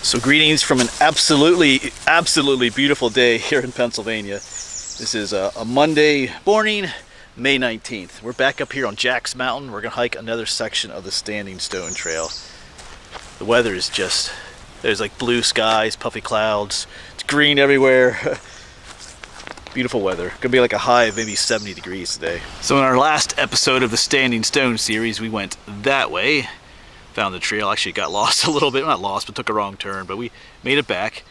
So greetings from an absolutely beautiful day here in Pennsylvania. This is a Monday morning, May 19th. We're back up here on Jack's Mountain. We're gonna hike another section of the Standing Stone Trail. The weather is just, there's like blue skies, puffy clouds, it's green everywhere. Beautiful weather. Gonna be like a high of maybe 70 degrees today. So in our last episode of the Standing Stone series, we went that way. Found the trail, actually got lost a little bit, not lost, but took a wrong turn, but we made it back.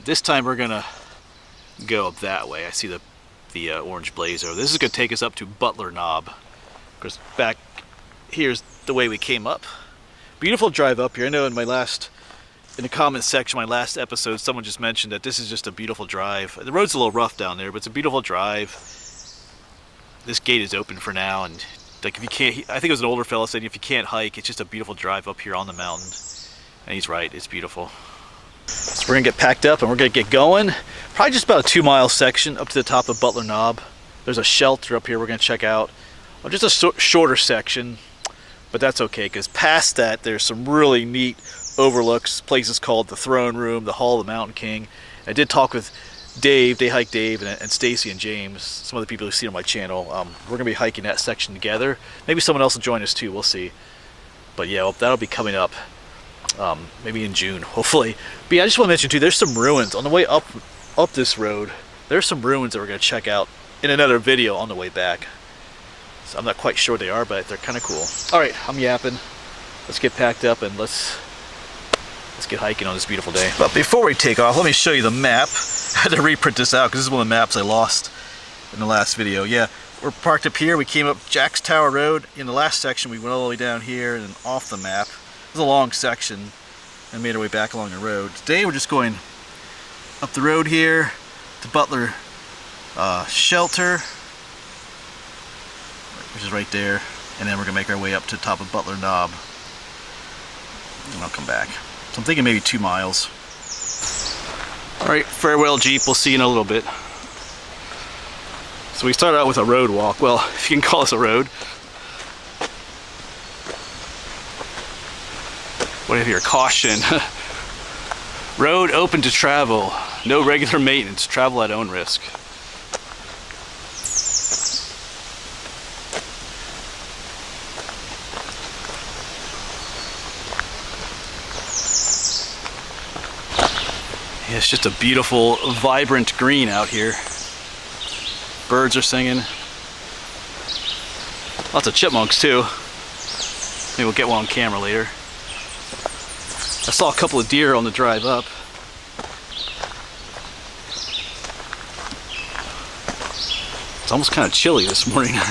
This time we're gonna go up that way. I see the orange blazer. This is gonna take us up to Butler Knob. Because back here's the way we came up. Beautiful drive up here. I know in the comment section, my last episode, someone just mentioned that this is just a beautiful drive. The road's a little rough down there, but it's a beautiful drive. This gate is open for now, and like if you can't, I think it was an older fella saying if you can't hike, it's just a beautiful drive up here on the mountain. And he's right, it's beautiful. So we're gonna get packed up and we're gonna get going. Probably just about a 2-mile section up to the top of Butler Knob. There's a shelter up here we're gonna check out. Well, just a shorter section, but that's okay, because past that there's some really neat overlooks, places called the Throne Room, the Hall of the Mountain King. I did talk with Dave, Day Hike Dave, and Stacy and James, some of the people who see on my channel. We're gonna be hiking that section together. Maybe someone else will join us too, we'll see. But yeah, well, that'll be coming up maybe in June, hopefully. But yeah, I just want to mention too, there's some ruins on the way up this road. There's some ruins that we're gonna check out in another video on the way back. So I'm not quite sure what they are, but they're kind of cool. All right, I'm yapping. Let's get packed up and let's get hiking on this beautiful day. But before we take off, let me show you the map. I had to reprint this out because this is one of the maps I lost in the last video. Yeah, we're parked up here. We came up Jack's Tower Road. In the last section, we went all the way down here and then off the map. It was a long section and made our way back along the road. Today, we're just going up the road here to Butler Shelter, which is right there. And then we're gonna make our way up to the top of Butler Knob. And I'll come back. So I'm thinking maybe 2 miles. All right, farewell Jeep, we'll see you in a little bit. So we started out with a road walk. Well, if you can call this a road. What if you're caution? Road open to travel. No regular maintenance, travel at own risk. It's just a beautiful, vibrant green out here. Birds are singing. Lots of chipmunks too. Maybe we'll get one on camera later. I saw a couple of deer on the drive up. It's almost kind of chilly this morning. Yeah,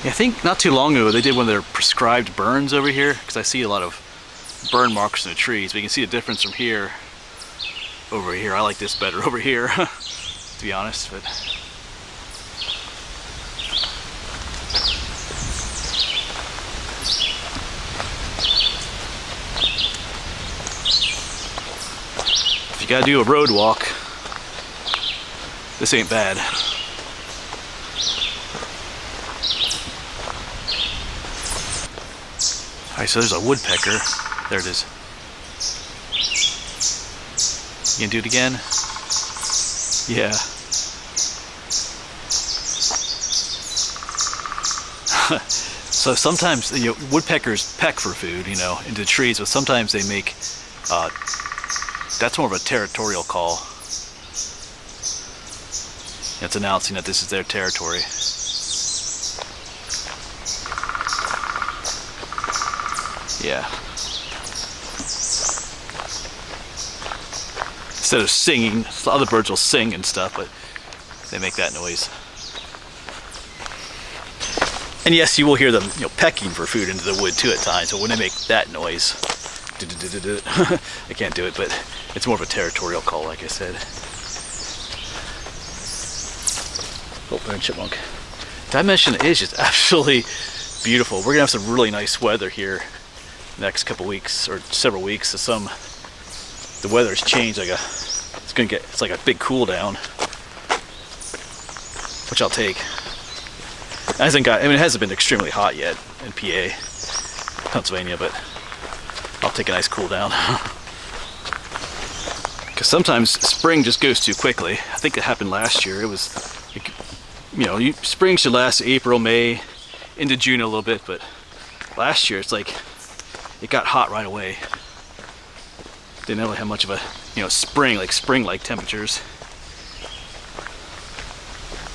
I think not too long ago they did one of their prescribed burns over here, because I see a lot of burn marks in the trees, but you can see the difference from here over here. I like this better over here, to be honest. But if you gotta do a road walk, this ain't bad. Alright, so there's a woodpecker. There it is. You gonna do it again? Yeah. So sometimes, woodpeckers peck for food, into trees, but sometimes they make, that's more of a territorial call. It's announcing that this is their territory. Yeah. Instead of singing, other birds will sing and stuff, but they make that noise. And yes, you will hear them, pecking for food into the wood too at times, but when they make that noise, I can't do it, but it's more of a territorial call, like I said. Oh, and chipmunk. Did I mention it is just absolutely beautiful? We're gonna have some really nice weather here next couple weeks or several weeks. So the weather's changed. It's like a big cool down, which I'll take. It hasn't been extremely hot yet in PA, Pennsylvania, but I'll I'll take a nice cool down. Because sometimes spring just goes too quickly. I think it happened last year. It was, like, you know, spring should last April, May, into June a little bit, but last year it's like it got hot right away. Didn't really have much of a, you know, spring-like temperatures.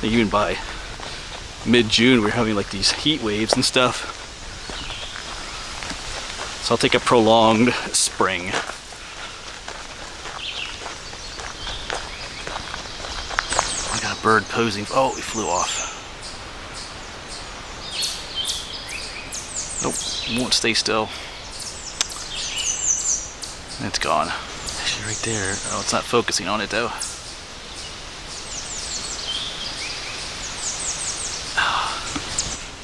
Even by mid-June we're having like these heat waves and stuff. So I'll take a prolonged spring. I got a bird posing. Oh, he flew off. Nope, won't stay still. It's gone. Actually right there. Oh, it's not focusing on it though.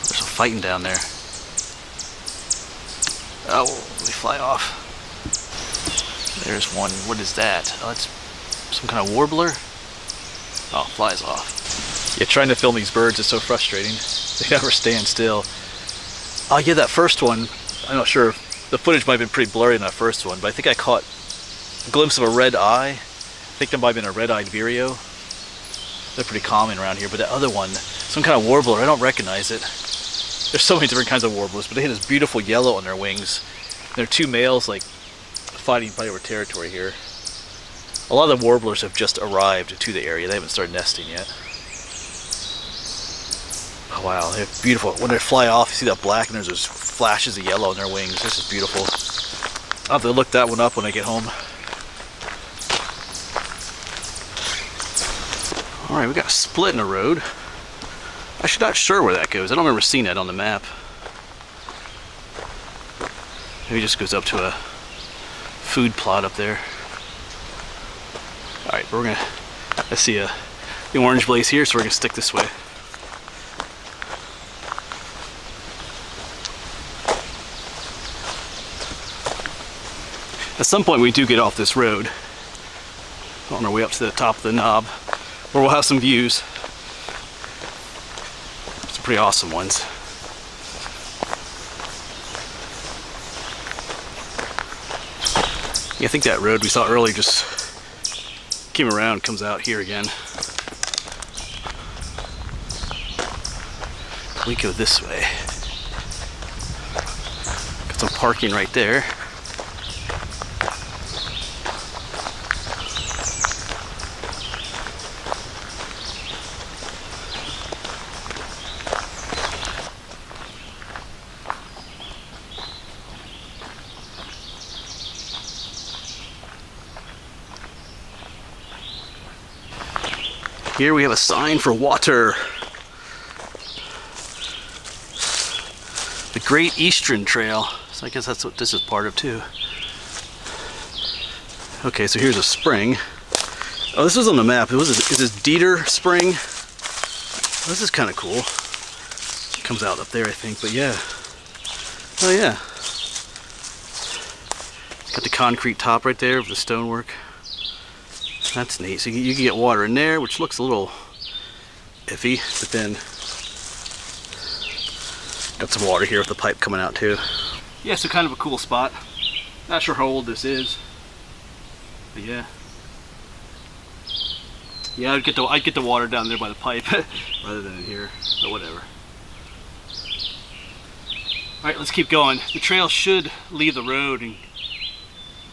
There's some fighting down there. Oh, we fly off. There's one. What is that? Oh, that's some kind of warbler? Oh, flies off. Yeah, trying to film these birds is so frustrating. They never stand still. Oh yeah, that first one, I'm not sure. The footage might have been pretty blurry in that first one, but I think I caught a glimpse of a red eye. I think there might have been a red-eyed vireo. They're pretty common around here, but that other one, some kind of warbler, I don't recognize it. There's so many different kinds of warblers, but they have this beautiful yellow on their wings. There are two males like fighting over territory here. A lot of the warblers have just arrived to the area. They haven't started nesting yet. Oh wow, they're beautiful. When they fly off, you see that black and there's those flashes of yellow on their wings. This is beautiful. I'll have to look that one up when I get home. Alright, we got a split in the road. I'm not sure where that goes. I don't remember seeing that on the map. Maybe it just goes up to a food plot up there. Alright, we're gonna, I see the orange blaze here, so we're gonna stick this way. At some point we do get off this road on our way up to the top of the knob, where we'll have some views. Some pretty awesome ones. Yeah, I think that road we saw earlier just came around, comes out here again. We go this way. Got some parking right there. Here we have a sign for water. The Great Eastern Trail. So I guess that's what this is part of too. Okay, so here's a spring. Oh, this was on the map. Is this Dieter Spring? Oh, this is kind of cool. It comes out up there, I think, but yeah. Oh yeah. Got the concrete top right there with the stonework. That's neat. So you can get water in there, which looks a little iffy, but then got some water here with the pipe coming out too. Yeah, so kind of a cool spot. Not sure how old this is, but yeah. Yeah, I'd get the water down there by the pipe rather than in here, but whatever. All right, let's keep going. The trail should leave the road and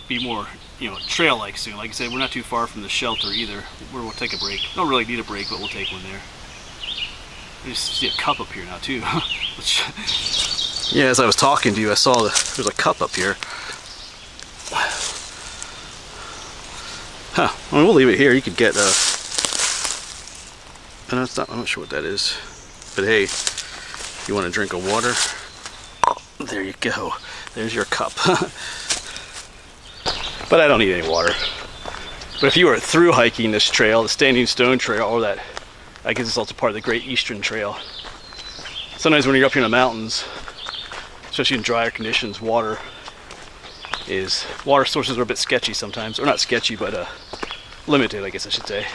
be more, you know, trail-like soon. Like I said, we're not too far from the shelter either. We'll take a break. Don't really need a break, but we'll take one there. I just see a cup up here now too. Which, yeah, as I was talking to you, I saw there's a cup up here. Huh. Well, we'll leave it here. You could get I'm not sure what that is. But hey, if you want a drink of water, there you go. There's your cup. But I don't need any water. But if you are through hiking this trail, the Standing Stone Trail, or that, I guess it's also part of the Great Eastern Trail. Sometimes when you're up here in the mountains, especially in drier conditions, water sources are a bit sketchy sometimes. Or not sketchy, but limited, I guess I should say.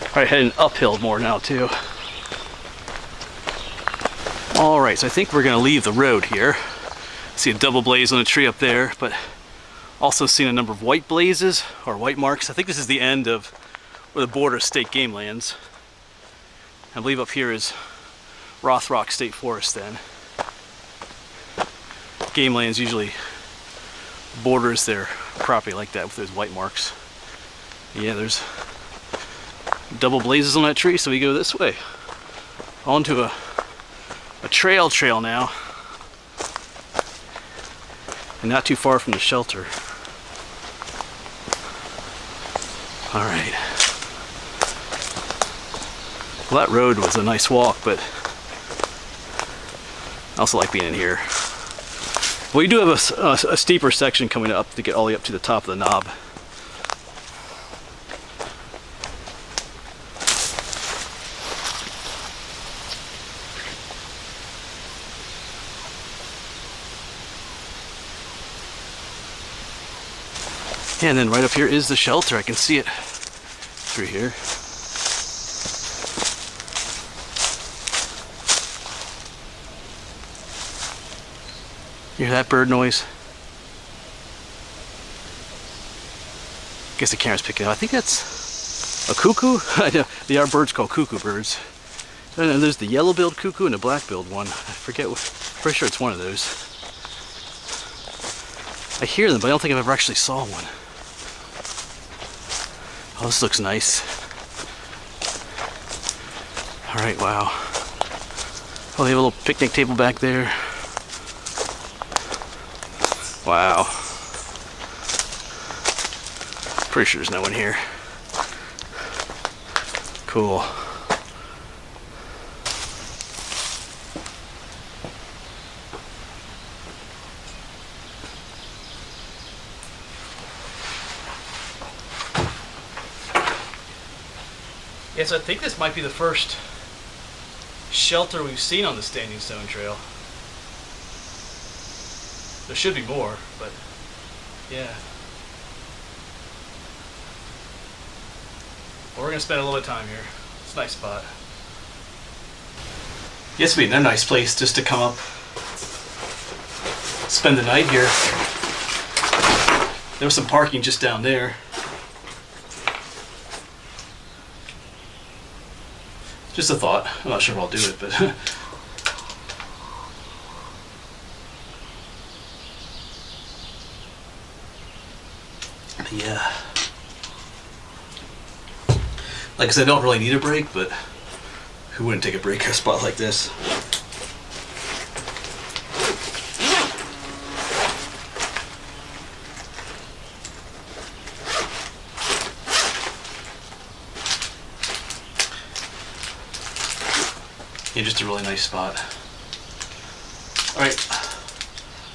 Alright, heading uphill more now too. Alright. Alright, so I think we're going to leave the road here. See a double blaze on a tree up there, but also seen a number of white blazes, or white marks. I think this is the end of where the border of state game lands. I believe up here is Rothrock State Forest then. Game lands usually borders their property like that with those white marks. Yeah, there's double blazes on that tree, so we go this way. Onto a trail now. And not too far from the shelter. Alright. Well, that road was a nice walk, but I also like being in here. We do have a steeper section coming up to get all the way up to the top of the knob. Yeah, and then right up here is the shelter. I can see it through here. You hear that bird noise? Guess the camera's picking up. I think that's a cuckoo. I know they are birds called cuckoo birds. And there's the yellow-billed cuckoo and the black-billed one. I forget. Pretty sure it's one of those. I hear them, but I don't think I've ever actually saw one. Oh, this looks nice. All right, wow. Oh, they have a little picnic table back there. Wow. Pretty sure there's no one here. Cool. Yes, I think this might be the first shelter we've seen on the Standing Stone Trail. There should be more, but yeah. Well, we're gonna spend a little bit of time here. It's a nice spot. Yes, it'd be a nice place just to come up, spend the night here. There was some parking just down there. Just a thought. I'm not sure if I'll do it, but yeah. Like I said, I don't really need a break, but who wouldn't take a break at a spot like this? Yeah, just a really nice spot. Alright,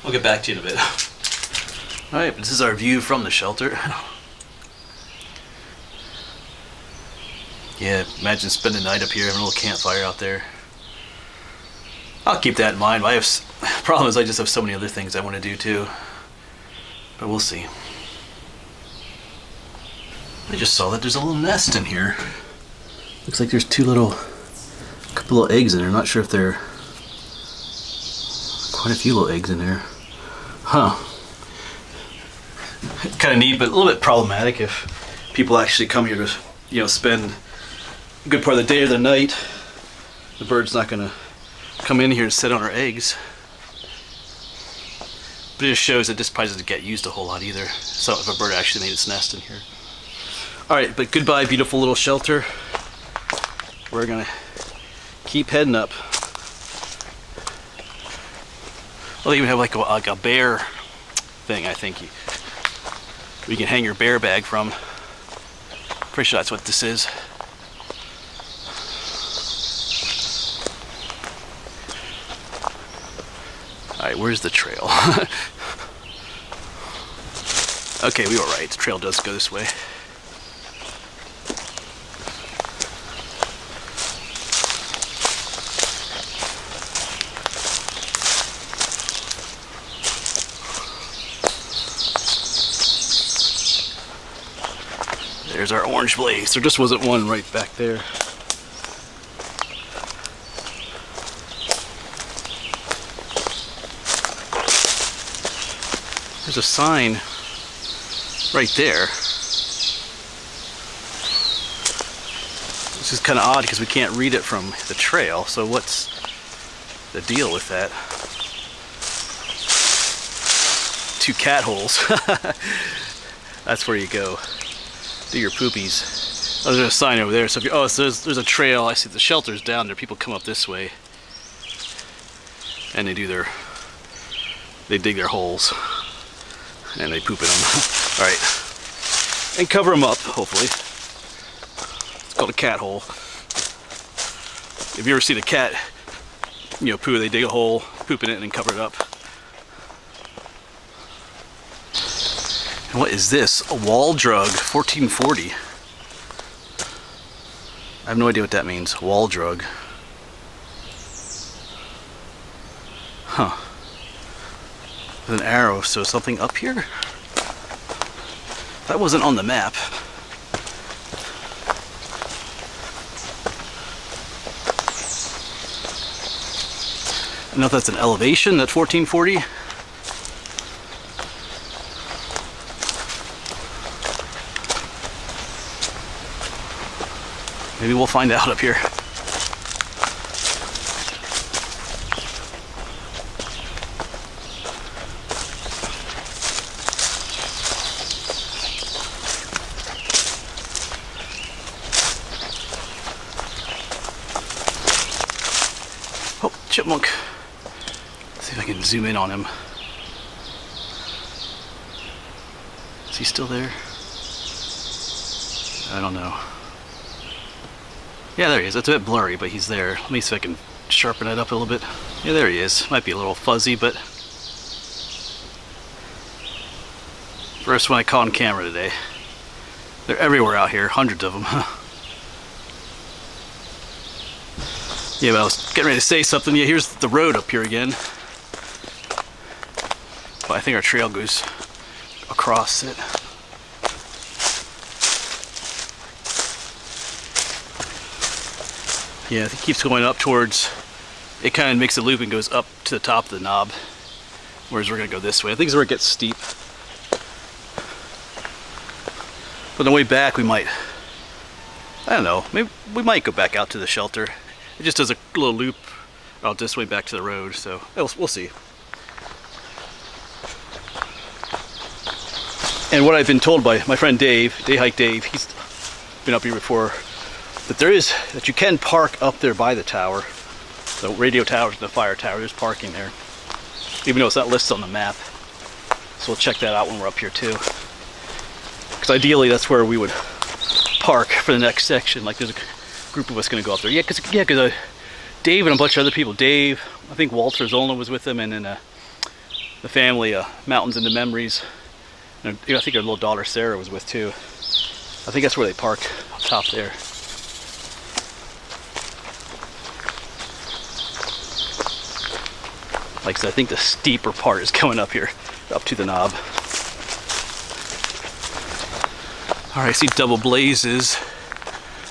we'll get back to you in a bit. Alright, this is our view from the shelter. Yeah, imagine spending the night up here, having a little campfire out there. I'll keep that in mind. Problem is I just have so many other things I want to do too. But we'll see. I just saw that there's a little nest in here. Looks like there's couple little eggs in there. I'm not sure if they're quite a few little eggs in there. Huh. Kind of neat, but a little bit problematic if people actually come here to, spend a good part of the day or the night. The bird's not gonna come in here and sit on our eggs. But it just shows that this probably doesn't get used a whole lot either. So if a bird actually made its nest in here. Alright, but goodbye, beautiful little shelter. We're gonna keep heading up. Well, they even have like a bear thing, I think. We can hang your bear bag from. Pretty sure that's what this is. Alright, where's the trail? Okay, we were right. The trail does go this way. There's our orange blaze. There just wasn't one right back there. There's a sign right there. This is kind of odd because we can't read it from the trail. So what's the deal with that? 2 cat holes. That's where you go. Do your poopies. Oh, there's a sign over there. So, if you, so there's a trail. I see the shelter's down there. People come up this way, and they dig their holes, and they poop in them. All right, and cover them up. Hopefully, it's called a cat hole. If you ever see the cat, poo, they dig a hole, poop in it, and then cover it up. And what is this? A wall drug, 1440. I have no idea what that means. Wall drug. Huh. With an arrow, so something up here? That wasn't on the map. I don't know if that's an elevation, that 1440. Maybe we'll find out up here. Oh, chipmunk. Let's see if I can zoom in on him. Is he still there? I don't know. Yeah, there he is. It's a bit blurry, but he's there. Let me see if I can sharpen it up a little bit. Yeah, there he is. Might be a little fuzzy, but first one I caught on camera today. They're everywhere out here, hundreds of them. Yeah, but I was getting ready to say something. Yeah, here's the road up here again. But I think our trail goes across it. Yeah, it keeps going up towards, it kind of makes a loop and goes up to the top of the knob. Whereas we're going to go this way. I think this is where it gets steep. But on the way back we might, I don't know, maybe we might go back out to the shelter. It just does a little loop out this way back to the road, so we'll see. And what I've been told by my friend Dave, Day Hike Dave, he's been up here before, that you can park up there by the tower, the radio towers and the fire tower. There's parking there, even though it's not listed on the map. So we'll check that out when we're up here too. Because ideally that's where we would park for the next section. Like there's a group of us going to go up there. Yeah, because Dave and a bunch of other people. Dave, I think Walter Zollner was with them, and then the family, Mountains into Memories. And I think their little daughter Sarah was with too. I think that's where they parked up top there. Like I said, I think the steeper part is going up here, up to the knob. All right, I see double blazes.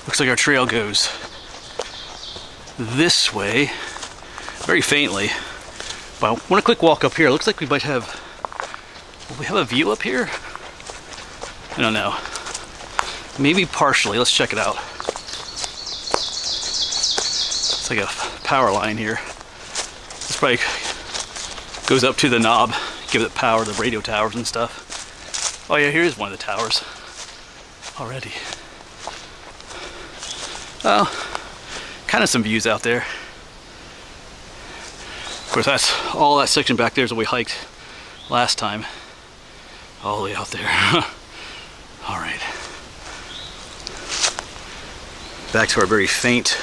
Looks like our trail goes this way, very faintly. But I want a quick walk up here. It looks like we might have, will we have a view up here? I don't know. Maybe partially. Let's check it out. It's like a power line here. This probably goes up to the knob, give it power, the radio towers and stuff. Oh yeah, here's one of the towers already. Well, kind of some views out there. Of course, that's all that section back there is what we hiked last time. All the way out there. All right. Back to our very faint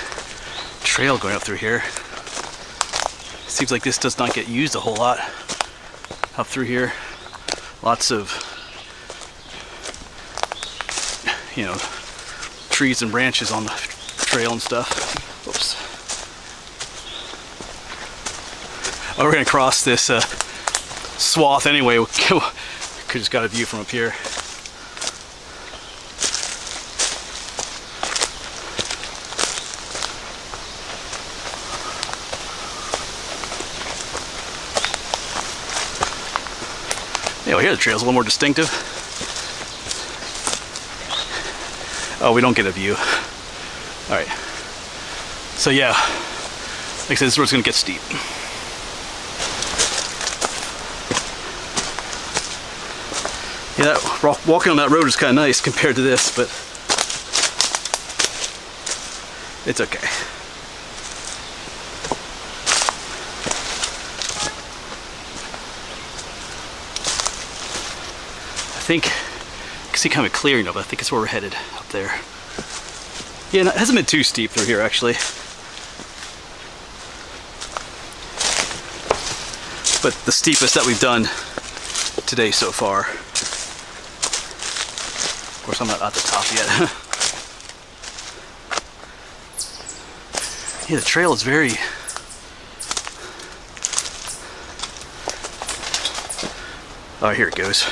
trail going up through here. Seems like this does not get used a whole lot up through here. Lots of, trees and branches on the trail and stuff. Oops. Oh, we're gonna cross this swath anyway. We could just got a view from up here. Yeah, well, here the trail's a little more distinctive. Oh, we don't get a view. All right. So yeah, like I said, this road's gonna get steep. Yeah, walking on that road is kind of nice compared to this, but it's okay. I think you can see kind of a clearing of it. I think it's where we're headed up there. Yeah, it hasn't been too steep through here actually. But the steepest that we've done today so far. Of course, I'm not at the top yet. Yeah, the trail is very... Oh, here it goes.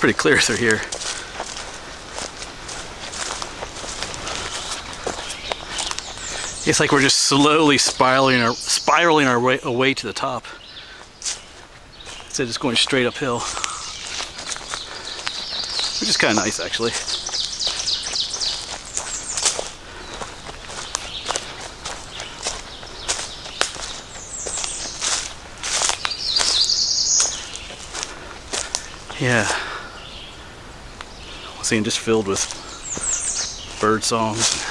Pretty clear through here. It's like we're just slowly spiraling our way away to the top. Instead of just going straight uphill. Which is kind of nice, actually. Yeah. Scene just filled with bird songs.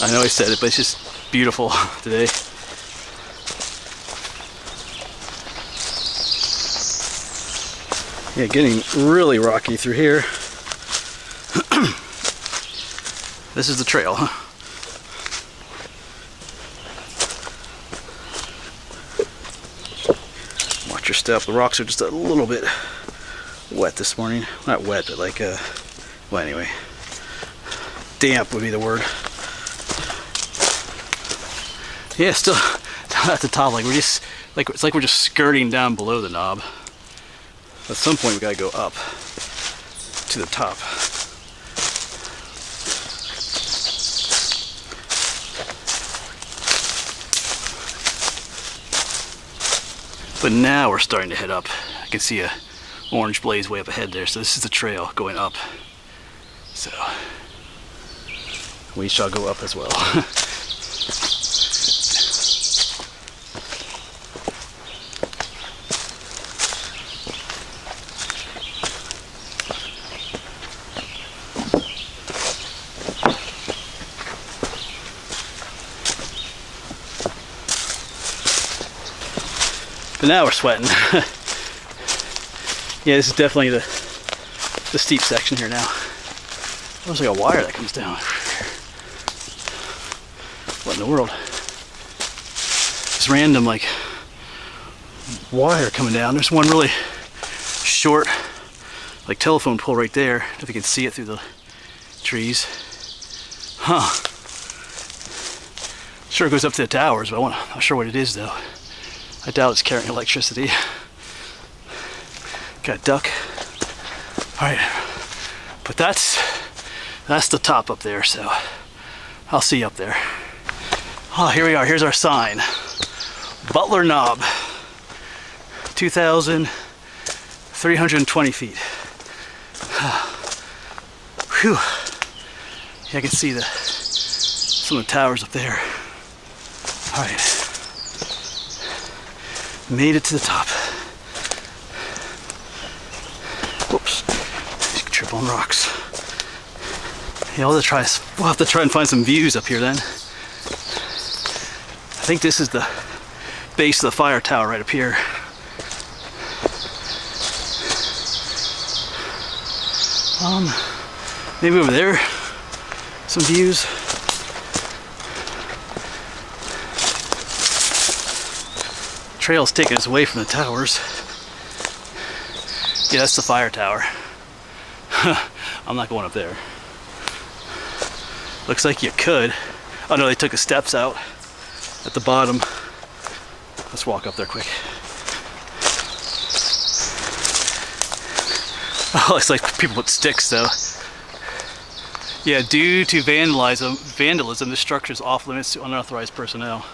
I know I said it, but it's just beautiful today. Yeah, getting really rocky through here. This is the trail, huh? Watch your step. The rocks are just a little bit wet this morning. Not wet, but like, well, anyway. Damp would be the word. Yeah, still at the top, like we're just, like, it's like we're just skirting down below the knob. At some point we gotta go up to the top. But now we're starting to head up. I can see a orange blaze way up ahead there, so this is the trail going up. So we shall go up as well. But now we're sweating. Yeah, this is definitely the steep section here now. Looks like a wire that comes down. What in the world? This random like wire coming down. There's one really short like telephone pole right there. I don't know if you can see it through the trees. Huh. Sure it goes up to the towers, but I'm not sure what it is though. I doubt it's carrying electricity. Got a duck. Alright. But that's the top up there, so I'll see you up there. Oh, here we are. Here's our sign. Butler Knob. 2,320 feet. Whew. Yeah, I can see some of the towers up there. Alright. Made it to the top. Whoops. You can trip on rocks. Yeah, we'll have to try and find some views up here then. I think this is the base of the fire tower right up here. Maybe over there, some views. Trail's taking us away from the towers. Yeah, that's the fire tower. I'm not going up there. Looks like you could. Oh no, they took the steps out at the bottom. Let's walk up there quick. Oh, it's like people put sticks though. Yeah, due to vandalism, the structure is off limits to unauthorized personnel.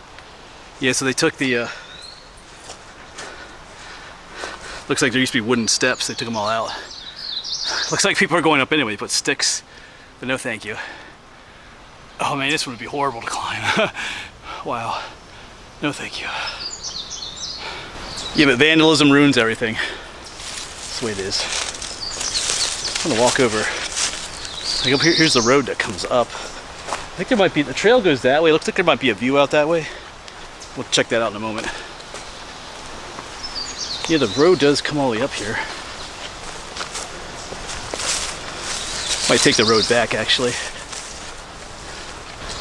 Yeah, so they took the, looks like there used to be wooden steps, they took them all out. Looks like people are going up anyway, they put sticks, but no thank you. Oh man, this would be horrible to climb. Wow, no thank you. Yeah, but vandalism ruins everything. That's the way it is. I'm gonna walk over. Like up here, here's the road that comes up. I think there might be, the trail goes that way. It looks like there might be a view out that way. We'll check that out in a moment. Yeah, the road does come all the way up here. Might take the road back actually.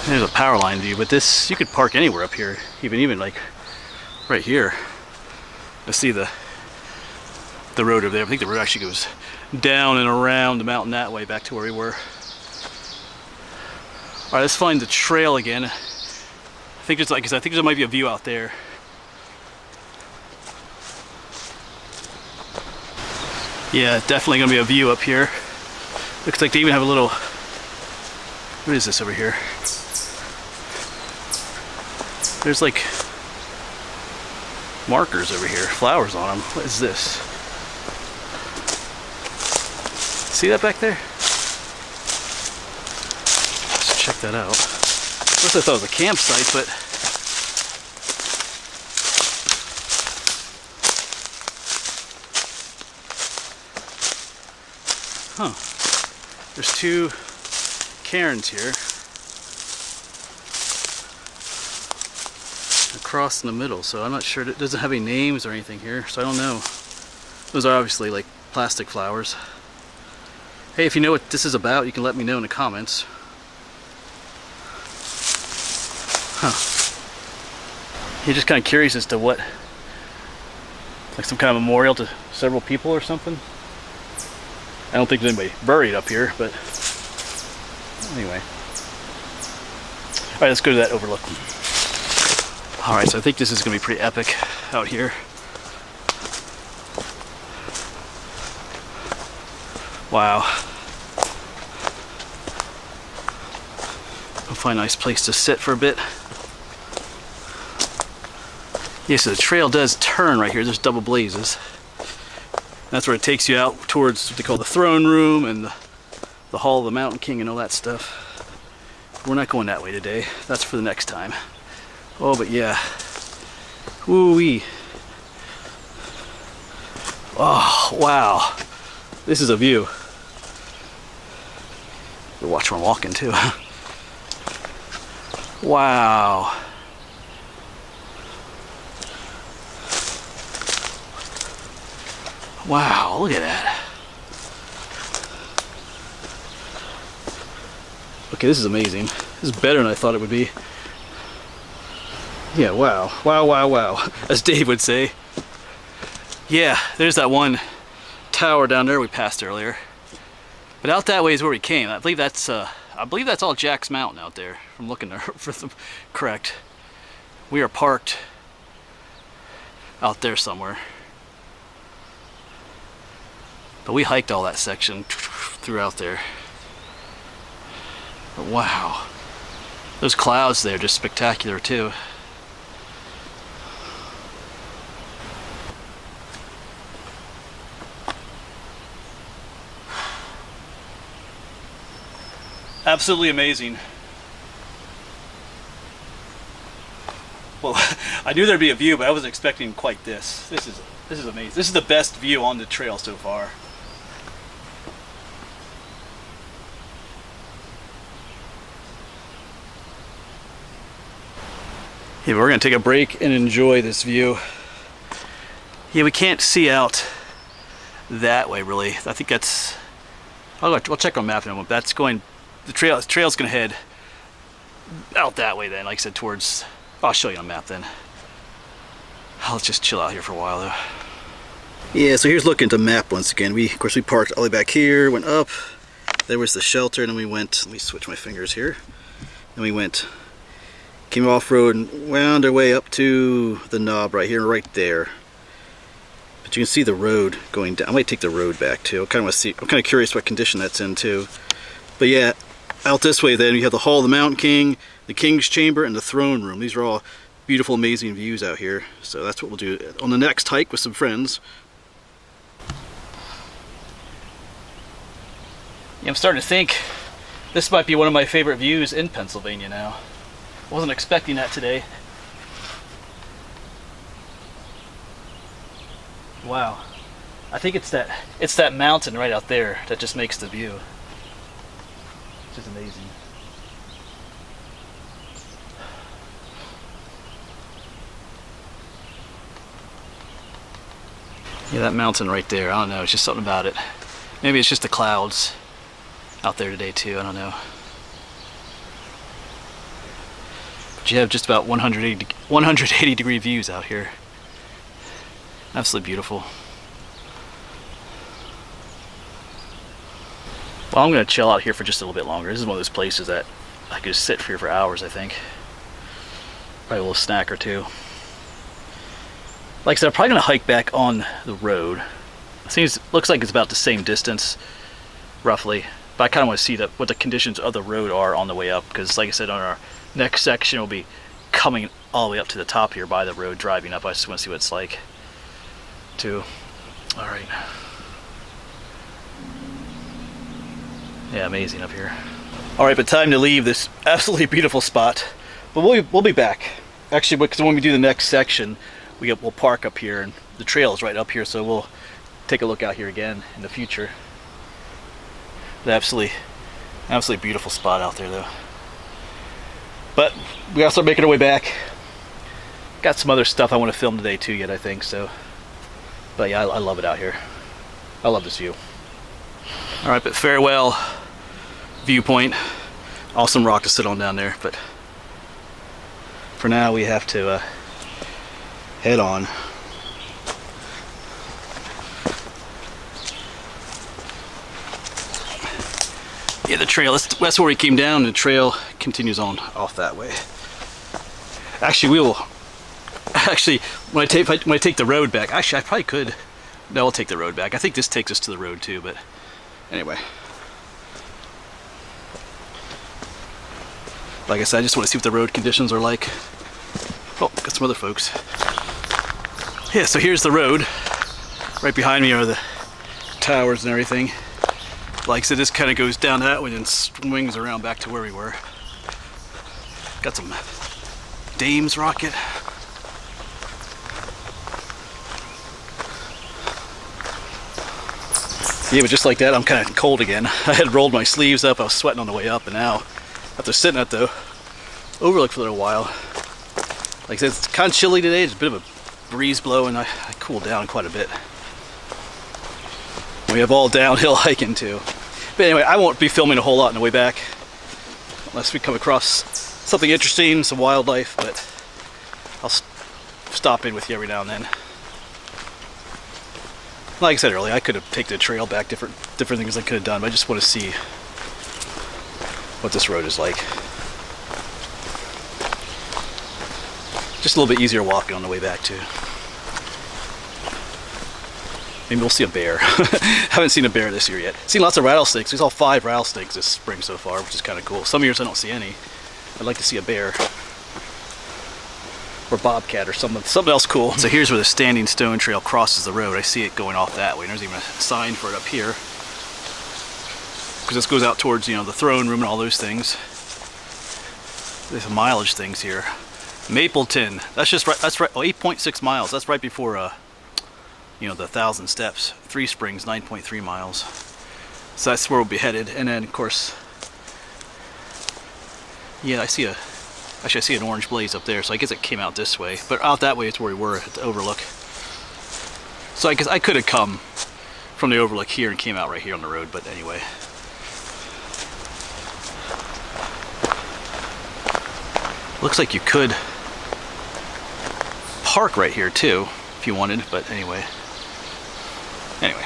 There's a power line view, but this, you could park anywhere up here. Even like right here. I see the road over there. I think the road actually goes down and around the mountain that way back to where we were. All right, let's find the trail again. I think there's like, 'cause I think there might be a view out there. Yeah, definitely gonna be a view up here. Looks like they even have a little, what is this over here? There's like markers over here, flowers on them. What is this? See that back there? Let's check that out. First I thought it was a campsite, but huh. There's two cairns here. Across in the middle, so I'm not sure. It doesn't have any names or anything here, so I don't know. Those are obviously like plastic flowers. Hey, if you know what this is about, you can let me know in the comments. Huh. You're just kind of curious as to what, like some kind of memorial to several people or something. I don't think there's anybody buried up here, but anyway. All right, let's go to that overlook. All right, so I think this is going to be pretty epic out here. Wow. We'll find a nice place to sit for a bit. Yeah, so the trail does turn right here. There's double blazes. That's where it takes you out towards what they call the throne room and the Hall of the Mountain King and all that stuff. We're not going that way today. That's for the next time. Oh, but yeah. Woo-wee. Oh, wow. This is a view. Watch where I'm walking too. Wow. Wow, look at that. Okay, this is amazing. This is better than I thought it would be. Yeah, wow. Wow, wow, wow. As Dave would say. Yeah, there's that one tower down there we passed earlier. But out that way is where we came. I believe that's all Jack's Mountain out there. I'm looking there for the correct. We are parked out there somewhere. But we hiked all that section throughout there. But wow. Those clouds there, just spectacular too. Absolutely amazing. Well, I knew there'd be a view, but I wasn't expecting quite this. This is amazing. This is the best view on the trail so far. Yeah, we're gonna take a break and enjoy this view. Yeah, we can't see out that way really. I think that's, I'll check on map in a moment. That's going, the trail's gonna head out that way then, like I said, towards, I'll show you on a map then. I'll just chill out here for a while though. Yeah, so here's looking at the map once again. Of course we parked all the way back here, went up, there was the shelter, and then we went, let me switch my fingers here. Then we came off-road and wound our way up to the knob right here, right there. But you can see the road going down. I might take the road back too. I'm kind of curious what condition that's in too. But yeah, Out this way then, you have the Hall of the Mountain King, the King's Chamber, and the Throne Room. These are all beautiful, amazing views out here. So that's what we'll do on the next hike with some friends. Yeah, I'm starting to think this might be one of my favorite views in Pennsylvania now. I wasn't expecting that today. Wow. I think it's that mountain right out there that just makes the view. It's just amazing. Yeah, that mountain right there, I don't know, it's just something about it. Maybe it's just the clouds out there today too, I don't know. But you have just about 180 degree views out here. Absolutely beautiful. Well, I'm going to chill out here for just a little bit longer. This is one of those places that I could just sit here for hours, I think. Probably a little snack or two. Like I said, I'm probably going to hike back on the road. Looks like it's about the same distance, roughly. But I kind of want to see what the conditions of the road are on the way up. Because like I said, on our next section, we'll be coming all the way up to the top here by the road, driving up. I just want to see what it's like, too. All right. Yeah, amazing up here. All right, but time to leave this absolutely beautiful spot. But we'll be back. Actually, because when we do the next section, we'll park up here, and the trail is right up here, so we'll take a look out here again in the future. But absolutely beautiful spot out there, though. But we gotta start making our way back. Got some other stuff I want to film today too, yet I think so. But yeah, I love it out here. I love this view. All right, but farewell viewpoint. Awesome rock to sit on down there, but for now we have to head on. Yeah, the trail, that's where we came down. The trail continues on off that way. Actually, when I take the road back, actually I probably could. No, I'll take the road back. I think this takes us to the road too, but anyway. Like I said, I just want to see what the road conditions are like. Oh, got some other folks. Yeah, so here's the road. Right behind me are the towers and everything. Like I said, this kind of goes down that way and swings around back to where we were. Got some Dames rocket. Yeah, but just like that, I'm kind of cold again. I had rolled my sleeves up, I was sweating on the way up, and now, after sitting at the overlook for a little while, like I said, it's kind of chilly today, there's a bit of a breeze blowing, I cooled down quite a bit. We have all downhill hiking too. But anyway, I won't be filming a whole lot on the way back, unless we come across something interesting, some wildlife, but I'll stop in with you every now and then. Like I said earlier, I could have taken the trail back, different things I could have done, but I just want to see what this road is like. Just a little bit easier walking on the way back too. Maybe we'll see a bear. Haven't seen a bear this year yet. Seen lots of rattlesnakes. We saw 5 rattlesnakes this spring so far, which is kind of cool. Some years I don't see any. I'd like to see a bear. Or bobcat or something else cool. So here's where the Standing Stone Trail crosses the road. I see it going off that way. There's even a sign for it up here. Because this goes out towards, you know, the throne room and all those things. There's mileage things here. Mapleton. That's right. Oh, 8.6 miles. That's right before you know, the 1,000 steps. 3 Springs, 9.3 miles. So that's where we'll be headed. And then of course, yeah, I see an orange blaze up there, so I guess it came out this way. But out that way is where we were at the overlook. So I guess I could have come from the overlook here and came out right here on the road, but anyway. Looks like you could park right here too, if you wanted, but anyway. Anyway,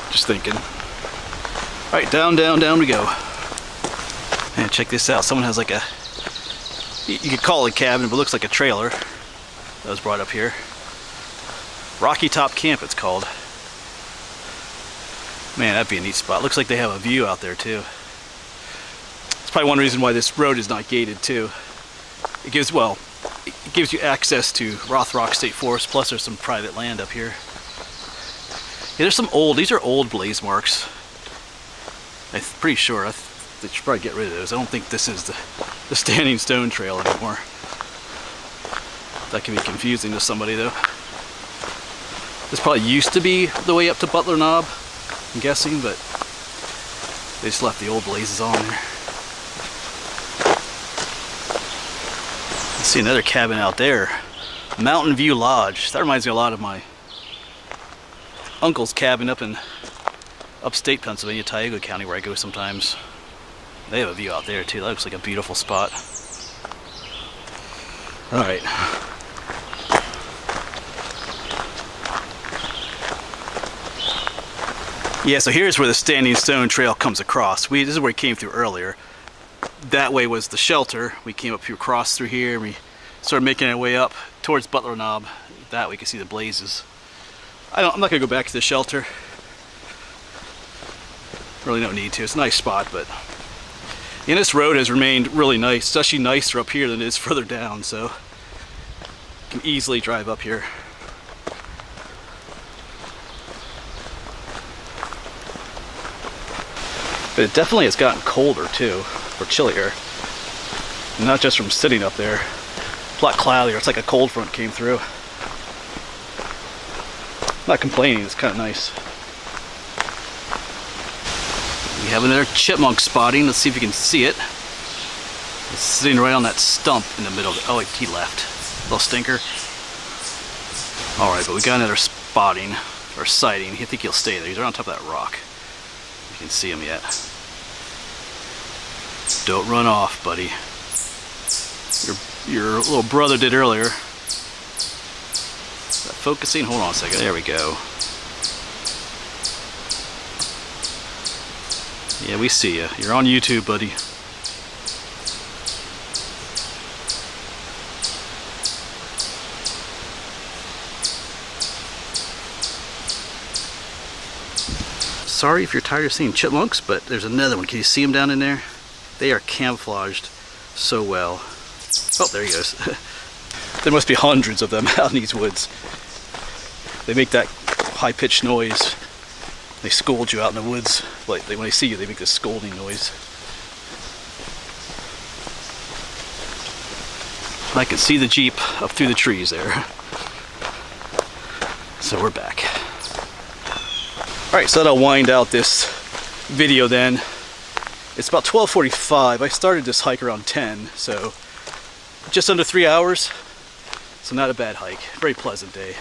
just thinking. All right, down we go. And check this out, someone has like a, you could call it a cabin, but it looks like a trailer that was brought up here. Rocky Top Camp, it's called. Man, that'd be a neat spot. Looks like they have a view out there too. It's probably one reason why this road is not gated too. It gives, well, it gives you access to Rothrock State Forest, plus there's some private land up here. Yeah, there's some old, these are old blaze marks. I'm pretty sure. They should probably get rid of those. I don't think this is the Standing Stone Trail anymore. That can be confusing to somebody though. This probably used to be the way up to Butler Knob, I'm guessing, but they just left the old blazes on there. I see another cabin out there. Mountain View Lodge. That reminds me a lot of my uncle's cabin up in upstate Pennsylvania, Tioga County, where I go sometimes. They have a view out there too. That looks like a beautiful spot. All right. Yeah, so here's where the Standing Stone Trail comes across. This is where we came through earlier. That way was the shelter. We came up here, crossed through here, and we started making our way up towards Butler Knob. That way you can see the blazes. I'm not gonna go back to the shelter. Really don't need to. It's a nice spot, but this road has remained really nice. It's actually nicer up here than it is further down, so you can easily drive up here. But it definitely has gotten colder too, or chillier. Not just from sitting up there. It's a lot cloudier. It's like a cold front came through. I'm not complaining, it's kind of nice. We have another chipmunk spotting. Let's see if you can see it. It's sitting right on that stump in the middle of it. Oh, he left. Little stinker. Alright, but we got another spotting, or sighting. I think he'll stay there. He's right on top of that rock. You can see him yet. Don't run off, buddy. Your little brother did earlier. Is that focusing? Hold on a second. There we go. Yeah, we see you. You're on YouTube, buddy. Sorry if you're tired of seeing chipmunks, but there's another one. Can you see them down in there? They are camouflaged so well. Oh, there he goes. There must be hundreds of them out in these woods. They make that high-pitched noise. They scold you out in the woods. Like when they see you, they make this scolding noise. I can see the Jeep up through the trees there. So we're back. Alright, so that'll wind out this video then. It's about 12:45. I started this hike around 10, so just under 3 hours. So not a bad hike. Very pleasant day.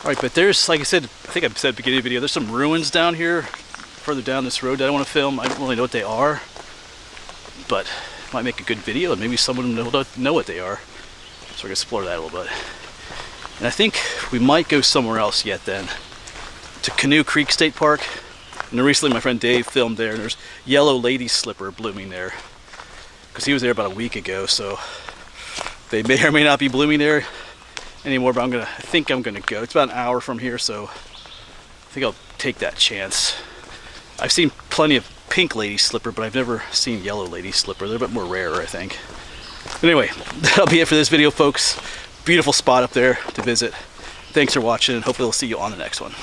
Alright, but there's, like I said, I think I said at the beginning of the video, there's some ruins down here, further down this road that I want to film. I don't really know what they are, but it might make a good video, and maybe someone will know what they are. So we're going to explore that a little bit. And I think we might go somewhere else yet then. To Canoe Creek State Park. And recently my friend Dave filmed there, and there's yellow lady slipper blooming there. Because he was there about a week ago, so they may or may not be blooming there anymore, but I think I'm gonna go. It's about an hour from here, so I think I'll take that chance. I've seen plenty of pink lady slipper, but I've never seen yellow lady slipper. They're a bit more rare, I think. But anyway, that'll be it for this video, folks. Beautiful spot up there to visit. Thanks for watching, and hopefully we'll see you on the next one.